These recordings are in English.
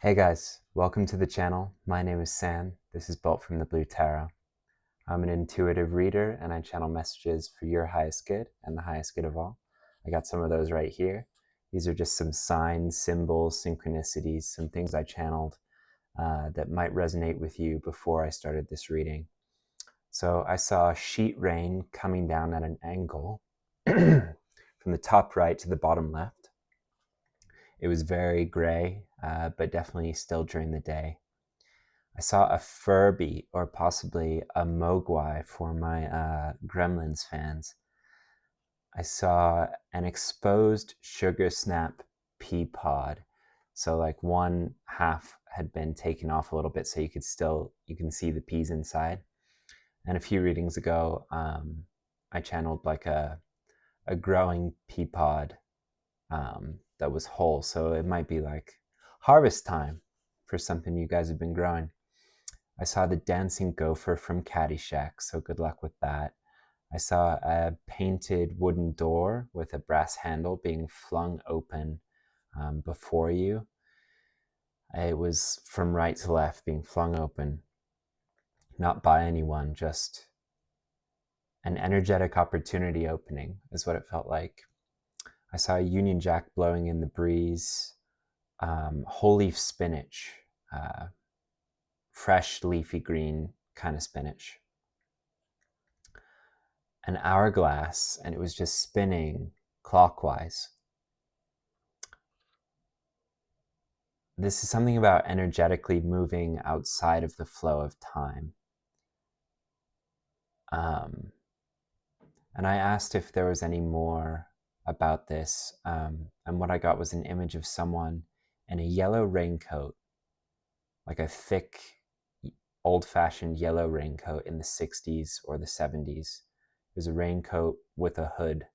Hey guys, welcome to the channel. My name is Sam. This is Bolt from the Blue Tarot. I'm an intuitive reader and I channel messages for your highest good and the highest good of all. I got some of those right here. These are just some signs, symbols, synchronicities, some things I channeled that might resonate with you before I started this reading. So I saw sheet rain coming down at an angle from the top right to the bottom left. It was very gray, but definitely still during the day. I saw a Furby, or possibly a Mogwai for my Gremlins fans. I saw an exposed sugar snap pea pod. So like one half had been taken off a little bit so you can see the peas inside. And a few readings ago, I channeled like a growing pea pod that was whole. So it might be like harvest time for something you guys have been growing. I saw the dancing gopher from Caddyshack, so good luck with that. I saw a painted wooden door with a brass handle being flung open before you. It was from right to left being flung open, not by anyone, just an energetic opportunity opening is what it felt like. I saw a Union Jack blowing in the breeze, whole leaf spinach, fresh leafy green kind of spinach. An hourglass, and it was just spinning clockwise. This is something about energetically moving outside of the flow of time. And I asked if there was any more about this, and what I got was an image of someone in a yellow raincoat, like a thick, old-fashioned yellow raincoat in the 60s or the 70s. It was a raincoat with a hood.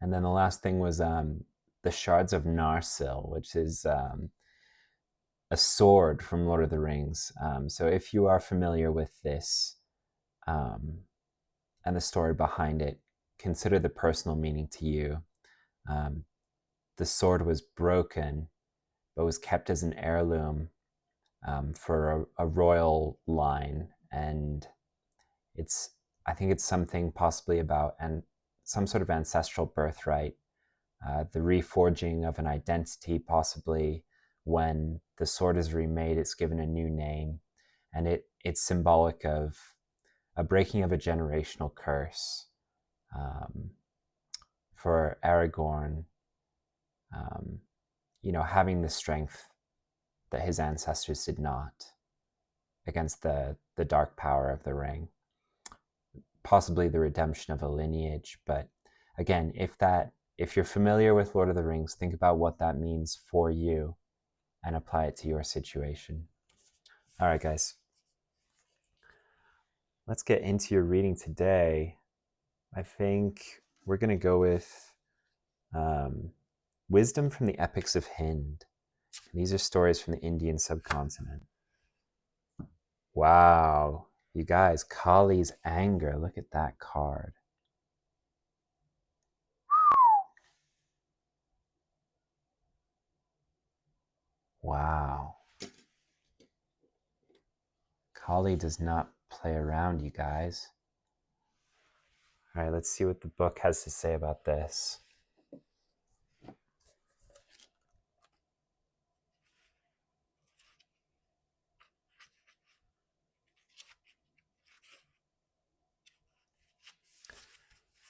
And then the last thing was the shards of Narsil, which is a sword from Lord of the Rings. So if you are familiar with this and the story behind it, consider the personal meaning to you. The sword was broken, but was kept as an heirloom for a royal line, and I think it's something possibly about some sort of ancestral birthright, the reforging of an identity, possibly when the sword is remade, it's given a new name, and it's symbolic of a breaking of a generational curse. For Aragorn, having the strength that his ancestors did not against the dark power of the ring, possibly the redemption of a lineage. But again, if you're familiar with Lord of the Rings, think about what that means for you and apply it to your situation. All right, guys. Let's get into your reading today. I think we're going to go with wisdom from the epics of Hind. These are stories from the Indian subcontinent. Wow. You guys, Kali's anger. Look at that card. Wow. Kali does not play around, you guys. All right, let's see what the book has to say about this.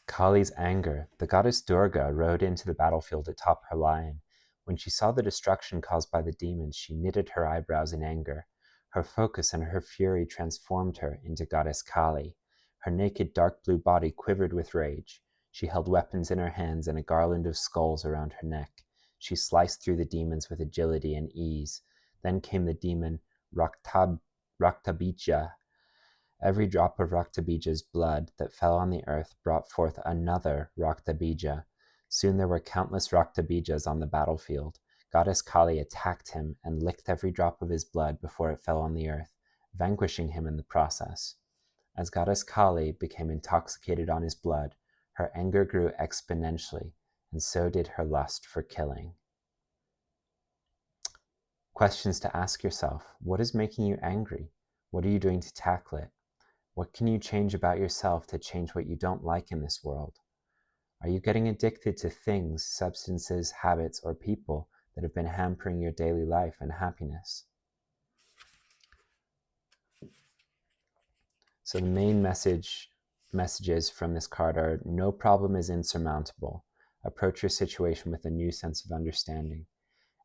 Kali's anger. The goddess Durga rode into the battlefield atop her lion. When she saw the destruction caused by the demons, she knitted her eyebrows in anger. Her focus and her fury transformed her into goddess Kali. Her naked dark blue body quivered with rage. She held weapons in her hands and a garland of skulls around her neck. She sliced through the demons with agility and ease. Then came the demon Raktabija. Every drop of Raktabija's blood that fell on the earth brought forth another Raktabija. Soon there were countless Raktabijas on the battlefield. Goddess Kali attacked him and licked every drop of his blood before it fell on the earth, vanquishing him in the process. As Goddess Kali became intoxicated on his blood, her anger grew exponentially, and so did her lust for killing. Questions to ask yourself. What is making you angry? What are you doing to tackle it? What can you change about yourself to change what you don't like in this world? Are you getting addicted to things, substances, habits, or people that have been hampering your daily life and happiness? So the main messages from this card are: no problem is insurmountable. Approach your situation with a new sense of understanding.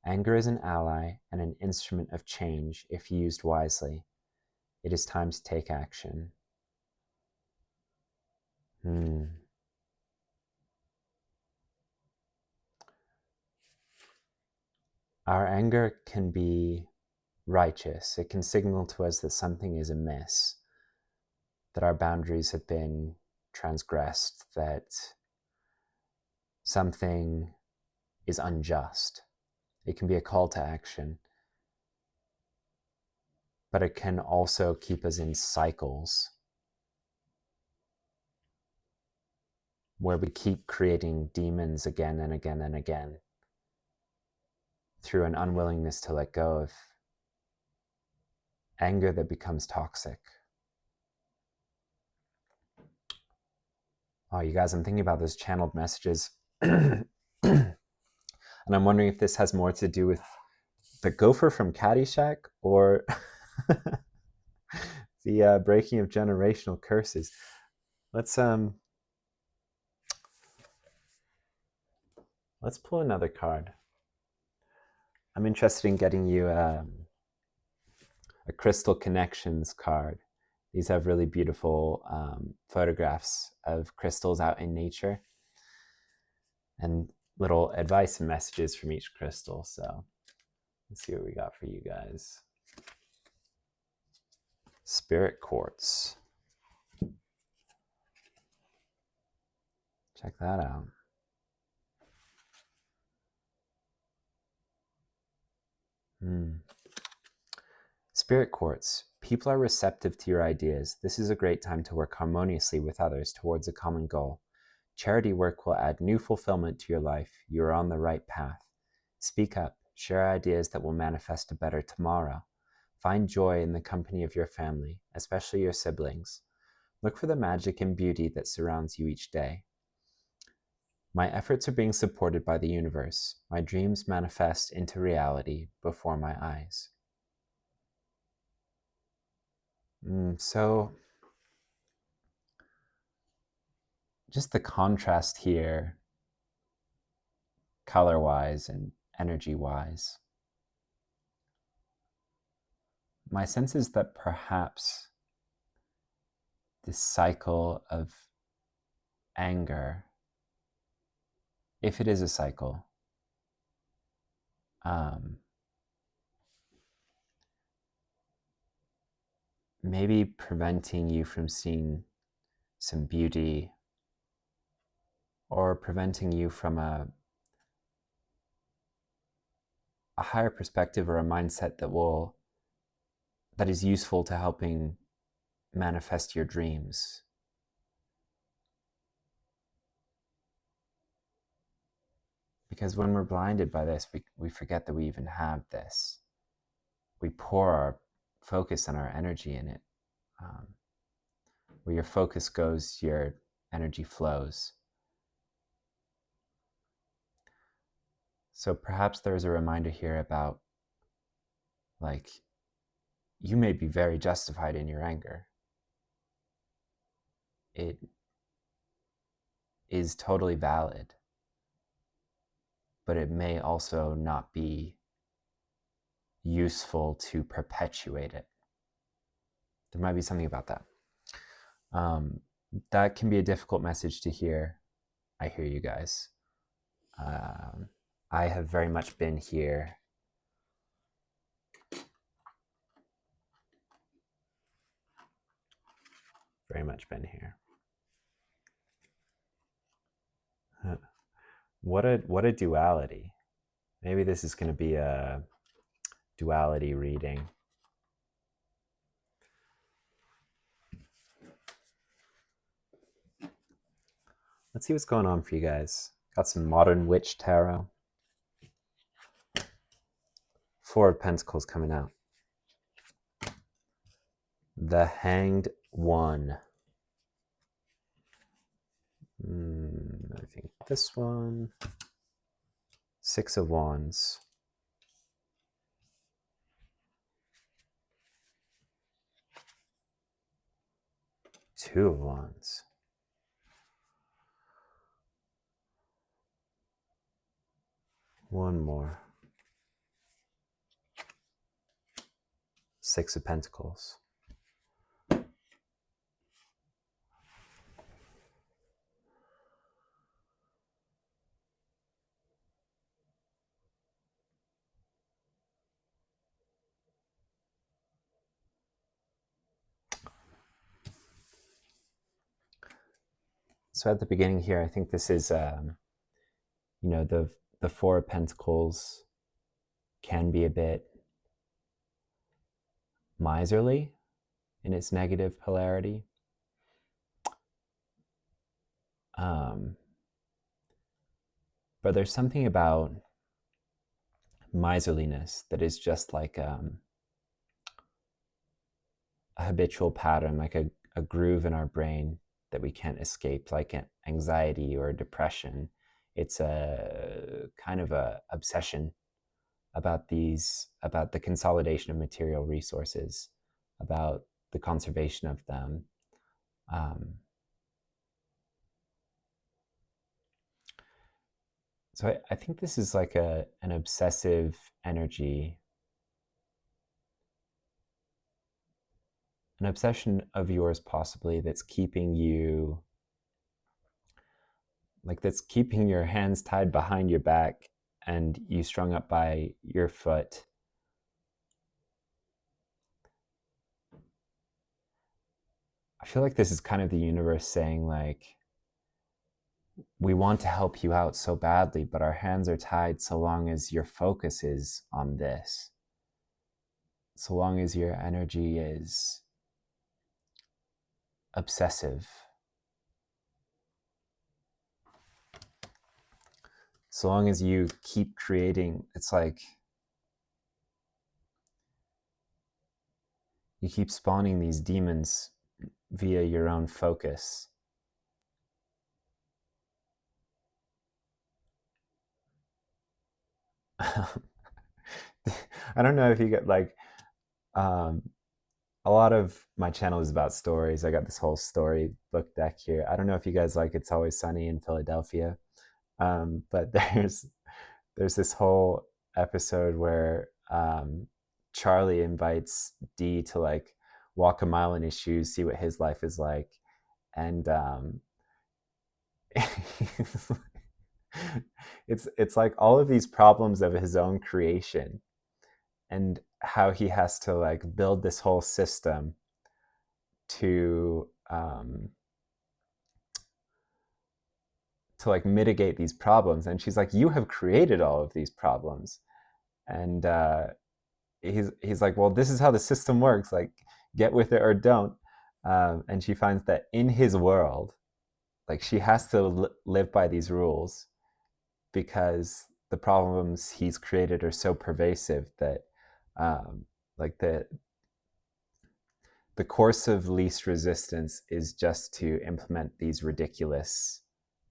Anger is an ally and an instrument of change if used wisely. It is time to take action. Our anger can be righteous. It can signal to us that something is amiss, that our boundaries have been transgressed, that something is unjust. It can be a call to action, but it can also keep us in cycles where we keep creating demons again and again and again through an unwillingness to let go of anger that becomes toxic. Oh, you guys, I'm thinking about those channeled messages. And I'm wondering if this has more to do with the gopher from Caddyshack or the breaking of generational curses. Let's pull another card. I'm interested in getting you a Crystal Connections card. These have really beautiful photographs of crystals out in nature and little advice and messages from each crystal. So let's see what we got for you guys. Spirit Quartz. Check that out. Spirit Quartz. People are receptive to your ideas. This is a great time to work harmoniously with others towards a common goal. Charity work will add new fulfillment to your life. You are on the right path. Speak up. Share ideas that will manifest a better tomorrow. Find joy in the company of your family, especially your siblings. Look for the magic and beauty that surrounds you each day. My efforts are being supported by the universe. My dreams manifest into reality before my eyes. So, just the contrast here, color-wise and energy-wise. My sense is that perhaps this cycle of anger, if it is a cycle, maybe preventing you from seeing some beauty, or preventing you from a higher perspective or a mindset that is useful to helping manifest your dreams. Because when we're blinded by this, we forget that we even have this. We pour our focus and our energy in it. Where your focus goes, your energy flows. So perhaps there's a reminder here about, like, you may be very justified in your anger. It is totally valid, but it may also not be useful to perpetuate it. There might be something about that. That can be a difficult message to hear. I hear you guys. I have very much been here. Very much been here. What a duality. Maybe this is going to be a duality reading. Let's see what's going on for you guys. Got some Modern Witch Tarot. Four of Pentacles coming out. The Hanged One. I think this one. Six of Wands. Two of Wands. One more. Six of Pentacles. So at the beginning here, I think this is, the Four of Pentacles can be a bit miserly in its negative polarity. But there's something about miserliness that is just like a habitual pattern, like a groove in our brain that we can't escape, like anxiety or depression. It's a kind of a obsession about the consolidation of material resources, about the conservation of them. So I think this is like an obsessive energy, an obsession of yours possibly that's keeping you, like that's keeping your hands tied behind your back and you strung up by your foot. I feel like this is kind of the universe saying, like, we want to help you out so badly, but our hands are tied so long as your focus is on this, so long as your energy is obsessive, so long as you keep creating. It's like you keep spawning these demons via your own focus. I don't know if you get like, a lot of my channel is about stories. I got this whole story book deck here. I don't know if you guys like It's Always Sunny in Philadelphia, but there's this whole episode where Charlie invites Dee to like walk a mile in his shoes, see what his life is like, and it's like all of these problems of his own creation, and how he has to like build this whole system to like mitigate these problems. And she's like, you have created all of these problems. And he's like, well, this is how the system works, like get with it or don't. And she finds that in his world, like she has to live by these rules because the problems he's created are so pervasive that like the course of least resistance is just to implement these ridiculous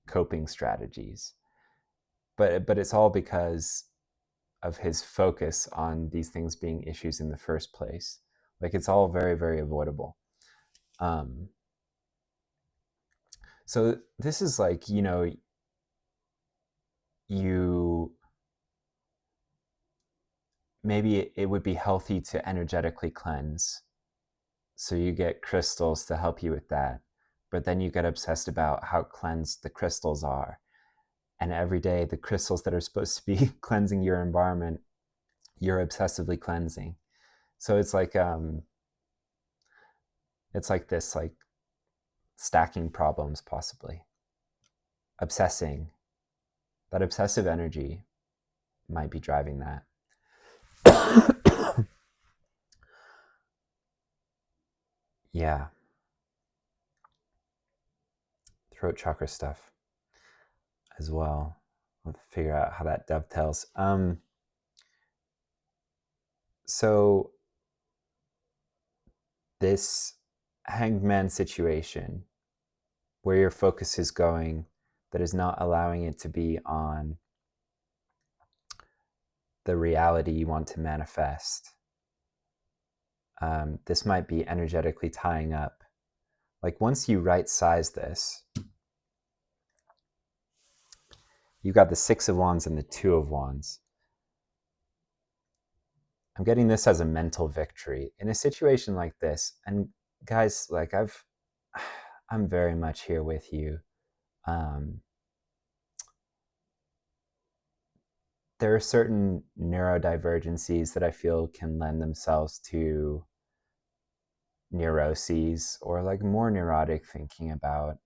coping strategies. But it's all because of his focus on these things being issues in the first place. Like it's all very, very avoidable. So this is like, you maybe it would be healthy to energetically cleanse. So you get crystals to help you with that. But then you get obsessed about how cleansed the crystals are. And every day, the crystals that are supposed to be cleansing your environment, you're obsessively cleansing. So it's like this, like stacking problems, possibly. Obsessing. That obsessive energy might be driving that. Yeah. Throat chakra stuff as well. I'll figure out how that dovetails. So this Hanged Man situation where your focus is going, that is not allowing it to be on the reality you want to manifest. This might be energetically tying up. Like once you right size this, you got the Six of Wands and the Two of Wands. I'm getting this as a mental victory in a situation like this. And guys, like I'm very much here with you. There are certain neurodivergencies that I feel can lend themselves to neuroses or like more neurotic thinking about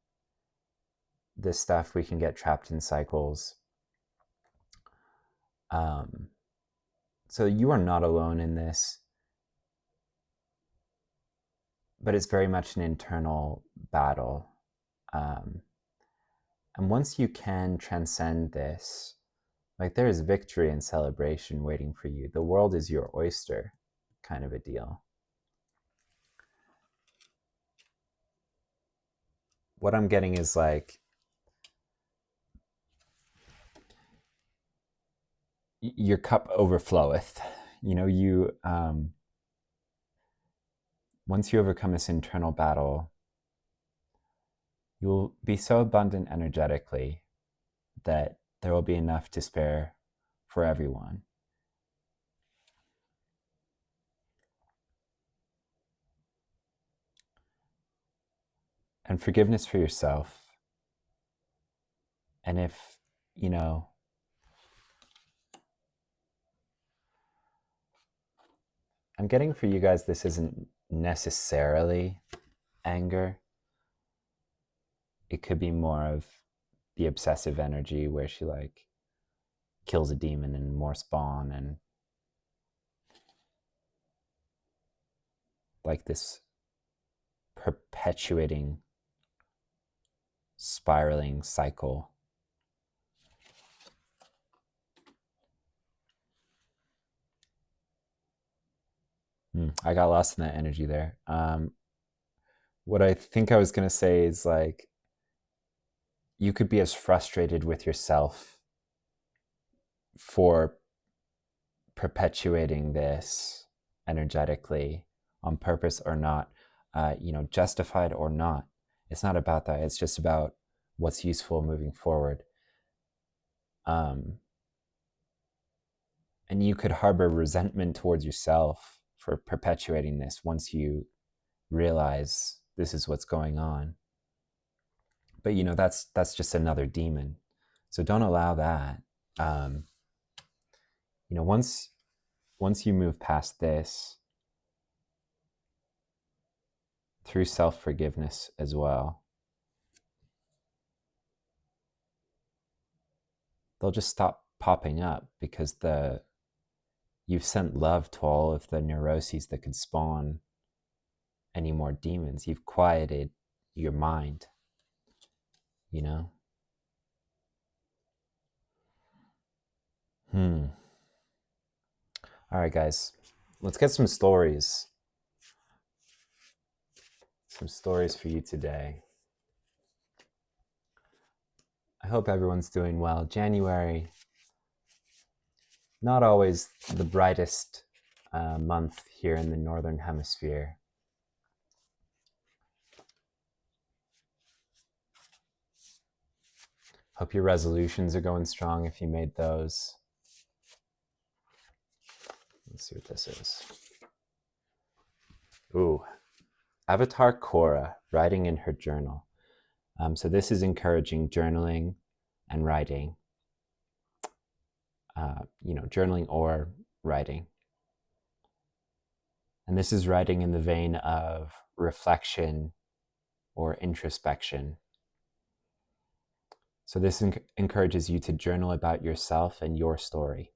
this stuff. We can get trapped in cycles. So you are not alone in this, but it's very much an internal battle. And once you can transcend this, like there is victory and celebration waiting for you. The world is your oyster, kind of a deal. What I'm getting is like, your cup overfloweth. You know, you once you overcome this internal battle, you'll be so abundant energetically that there will be enough to spare for everyone. And forgiveness for yourself. And if, you know, I'm getting for you guys, this isn't necessarily anger. It could be more of the obsessive energy where she like kills a demon and more spawn, and like this perpetuating, spiraling cycle. I got lost in that energy there. What I think I was going to say is like, you could be as frustrated with yourself for perpetuating this energetically on purpose or not, justified or not. It's not about that. It's just about what's useful moving forward. And you could harbor resentment towards yourself for perpetuating this once you realize this is what's going on. But that's just another demon. So don't allow that. Once you move past this through self-forgiveness as well, they'll just stop popping up because you've sent love to all of the neuroses that could spawn any more demons. You've quieted your mind, you know? All right, guys, let's get some stories. Some stories for you today. I hope everyone's doing well. January, not always the brightest month here in the Northern Hemisphere. Hope your resolutions are going strong if you made those. Let's see what this is. Ooh, Avatar Cora, writing in her journal. So this is encouraging journaling and writing. Journaling or writing. And this is writing in the vein of reflection or introspection. So this encourages you to journal about yourself and your story.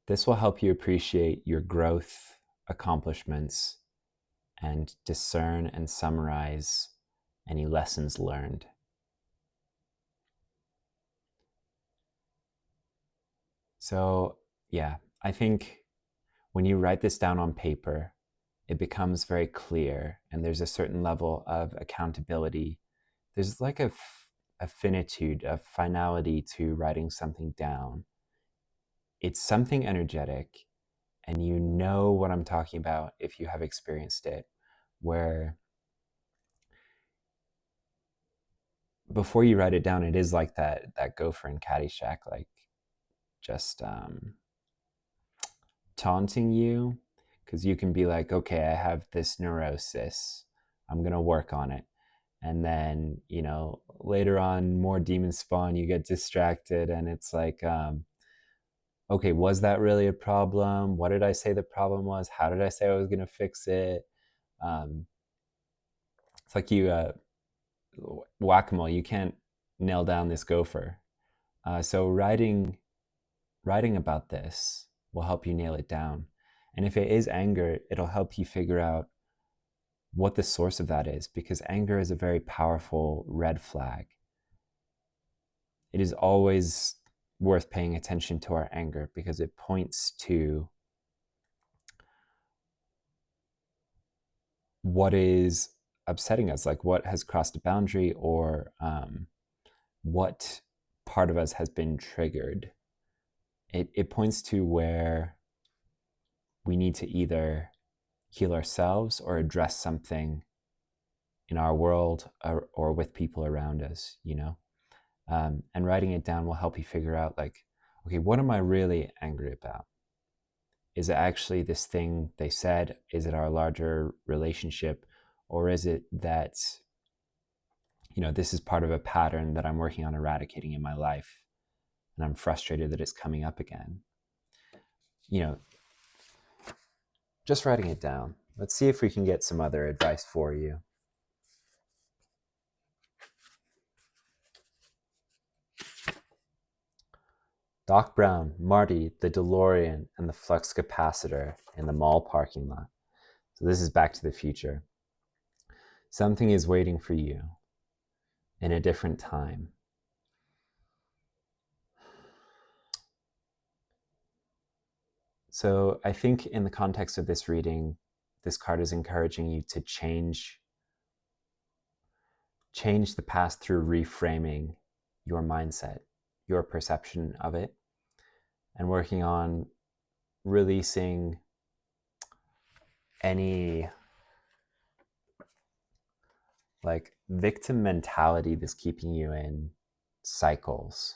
This will help you appreciate your growth, accomplishments, and discern and summarize any lessons learned. So, yeah, I think when you write this down on paper, it becomes very clear, and there's a certain level of accountability. There's like a finitude, a finality to writing something down. It's something energetic, and you know what I'm talking about if you have experienced it, where before you write it down, it is like that gopher in Caddyshack, like just taunting you, because you can be like, okay, I have this neurosis, I'm gonna work on it, and then later on more demons spawn, you get distracted, and it's like, okay, was that really a problem? What did I say the problem was? How did I say I was gonna fix it? It's like you whack-a-mole, you can't nail down this gopher. So writing about this will help you nail it down. And if it is anger, it'll help you figure out what the source of that is, because anger is a very powerful red flag. It is always worth paying attention to our anger, because it points to what is upsetting us, like what has crossed a boundary, or what part of us has been triggered. It points to where we need to either heal ourselves or address something in our world, or with people around us, and writing it down will help you figure out, like, okay, what am I really angry about? Is it actually this thing they said? Is it our larger relationship? Or is it that, this is part of a pattern that I'm working on eradicating in my life, and I'm frustrated that it's coming up again? Just writing it down. Let's see if we can get some other advice for you. Doc Brown, Marty, the DeLorean, and the flux capacitor in the mall parking lot. So this is Back to the Future. Something is waiting for you in a different time. So I think in the context of this reading, this card is encouraging you to change the past through reframing your mindset, your perception of it, and working on releasing any like victim mentality that's keeping you in cycles.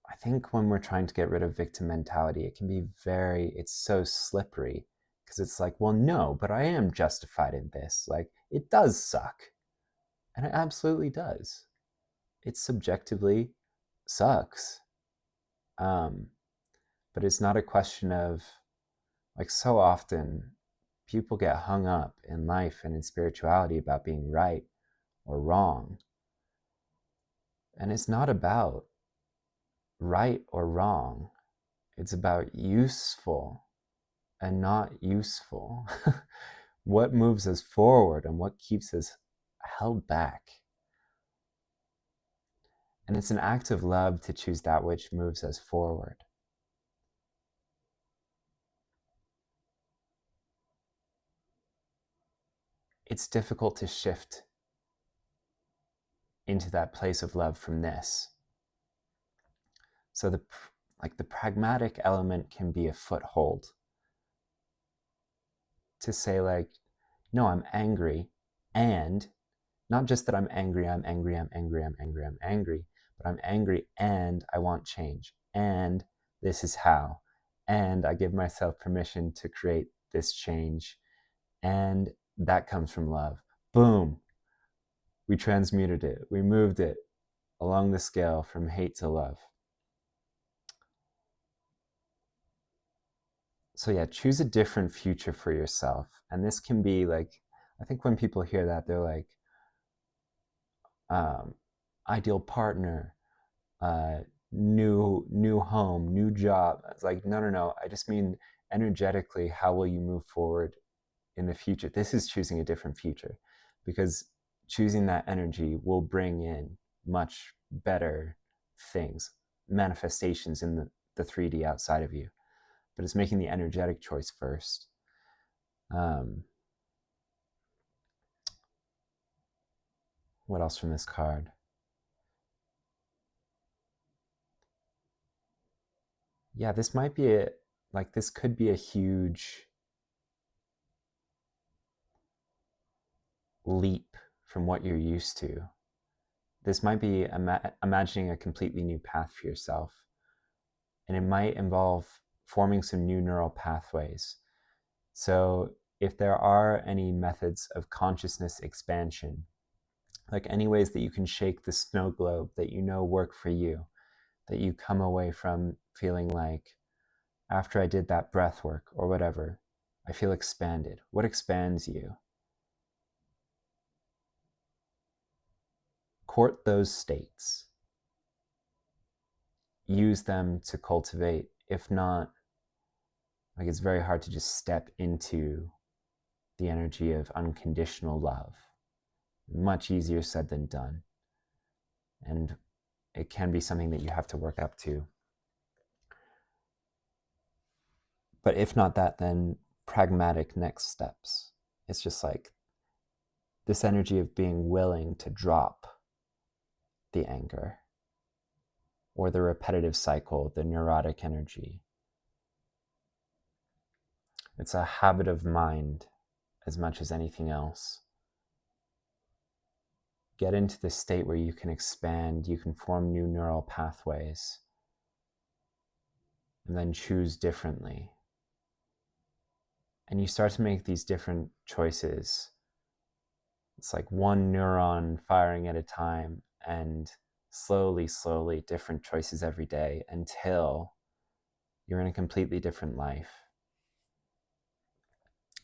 I think when we're trying to get rid of victim mentality, it can be it's so slippery, because it's like, well, no, but I am justified in this. Like, it does suck. And it absolutely does. It subjectively sucks. But it's not a question of, like, so often people get hung up in life and in spirituality about being right or wrong. And it's not about right or wrong. It's about useful and not useful. What moves us forward and what keeps us held back. And it's an act of love to choose that which moves us forward. It's difficult to shift into that place of love from this. So the pragmatic element can be a foothold to say, like, no, I'm angry, and not just that I'm angry, but I'm angry and I want change, and this is how, and I give myself permission to create this change, and that comes from love. Boom. We transmuted it. We moved it along the scale from hate to love. So yeah, choose a different future for yourself. And this can be like, I think when people hear that, they're like, ideal partner, new home, new job. It's like, no. I just mean energetically, how will you move forward in the future? This is choosing a different future, because choosing that energy will bring in much better things, manifestations in the 3D outside of you, but it's making the energetic choice first. What else from this card? Yeah, this might be this could be a huge leap from what you're used to. This might be imagining a completely new path for yourself. And it might involve forming some new neural pathways. So if there are any methods of consciousness expansion, like any ways that you can shake the snow globe that you know work for you, that you come away from feeling like, after I did that breath work or whatever, I feel expanded. What expands you? Court those states. Use them to cultivate. If not, like, it's very hard to just step into the energy of unconditional love. Much easier said than done. And it can be something that you have to work up to. But if not that, then pragmatic next steps. It's just like this energy of being willing to drop the anger or the repetitive cycle, the neurotic energy. It's a habit of mind as much as anything else. Get into the state where you can expand, you can form new neural pathways, and then choose differently. And you start to make these different choices. It's like one neuron firing at a time, and slowly, different choices every day until you're in a completely different life.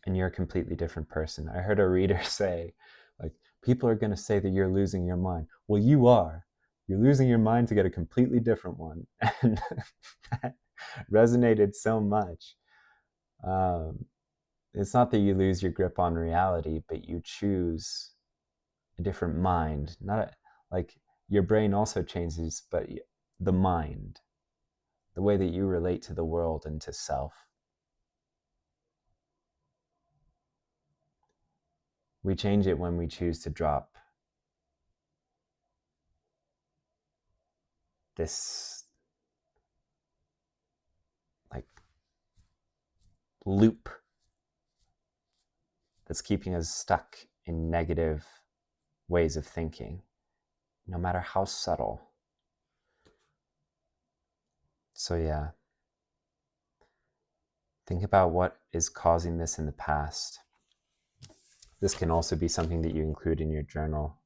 And you're a completely different person. I heard a reader say, like, people are going to say that you're losing your mind. Well, you are. You're losing your mind to get a completely different one. And that resonated so much. It's not that you lose your grip on reality, but you choose a different mind. Like, your brain also changes, but the mind, the way that you relate to the world and to self. We change it when we choose to drop this like loop that's keeping us stuck in negative ways of thinking, no matter how subtle. So yeah, think about what is causing this in the past. This can also be something that you include in your journal.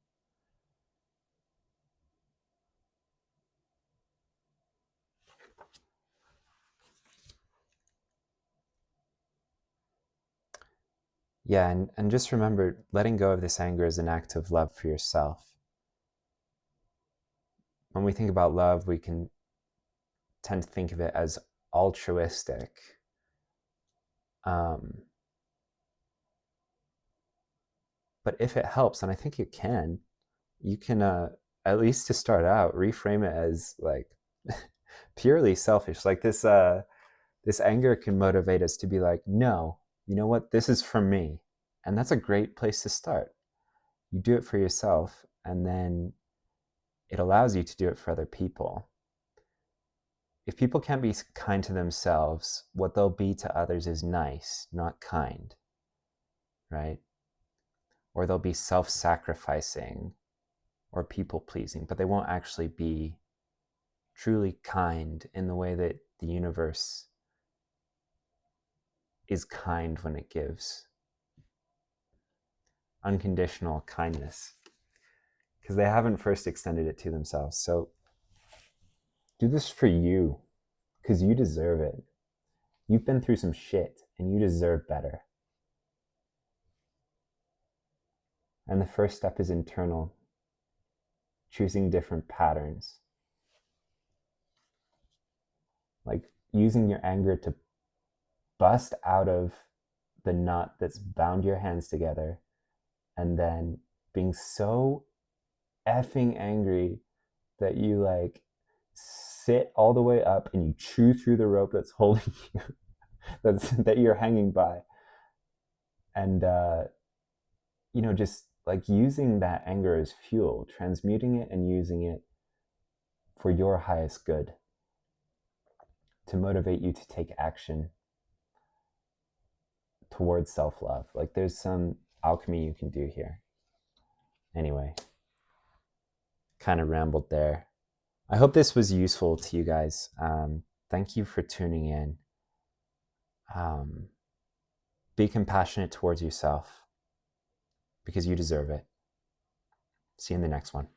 Yeah, and just remember, letting go of this anger is an act of love for yourself. When we think about love, we can tend to think of it as altruistic. But if it helps, and I think it can, you can, at least to start out, reframe it as like purely selfish. Like this anger can motivate us to be like, no, you know what? This is for me. And that's a great place to start. You do it for yourself, and then it allows you to do it for other people. If people can't be kind to themselves, what they'll be to others is nice, not kind, right? Or they'll be self-sacrificing or people-pleasing, but they won't actually be truly kind in the way that the universe is kind when it gives unconditional kindness, because they haven't first extended it to themselves. So do this for you, because you deserve it. You've been through some shit and you deserve better. And the first step is internal, choosing different patterns. Like using your anger to bust out of the knot that's bound your hands together, and then being so effing angry that you like sit all the way up and you chew through the rope that's holding you, that you're hanging by. And, just like using that anger as fuel, transmuting it and using it for your highest good, to motivate you to take action towards self-love. Like there's some alchemy you can do here. Anyway, kind of rambled there. I hope this was useful to you guys. Thank you for tuning in. Be compassionate towards yourself because you deserve it. See you in the next one.